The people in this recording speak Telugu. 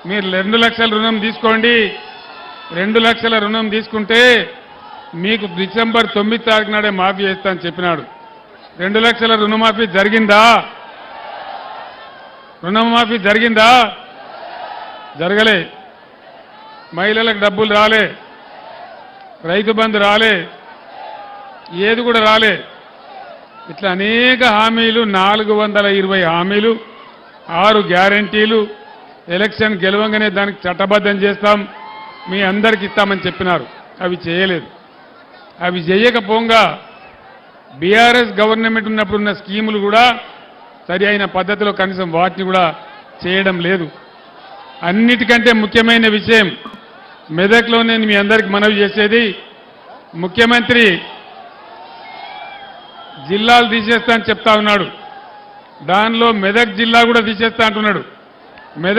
మీరు 2 లక్షల రుణం తీసుకోండి. 2 లక్షల రుణం తీసుకుంటే మీకు డిసెంబర్ 9 తారీఖు నాడే మాఫీ చేస్తా అని చెప్పినాడు. 2 లక్షల రుణమాఫీ జరిగిందా? రుణమాఫీ జరిగిందా? జరగలే. మహిళలకు డబ్బులు రాలే, రైతు బంధు రాలే, ఏది కూడా రాలే. ఇట్లా అనేక హామీలు, 420 హామీలు, 6 గ్యారంటీలు, ఎలక్షన్ గెలవంగానే దానికి చట్టబద్ధం చేస్తాం, మీ అందరికి ఇస్తామని చెప్పినారు. అవి చేయలేదు. అవి చేయకపోగా బీఆర్ఎస్ గవర్నమెంట్ ఉన్నప్పుడు ఉన్న స్కీములు కూడా సరి అయిన పద్ధతిలో కనీసం వాటిని కూడా చేయడం లేదు. అన్నిటికంటే ముఖ్యమైన విషయం మెదక్లో నేను మీ అందరికి మనవి చేసేది, ముఖ్యమంత్రి జిల్లాలు తీసేస్తా అని చెప్తా ఉన్నాడు. దానిలో మెదక్ జిల్లా కూడా తీసేస్తా అంటున్నాడు. మెదక్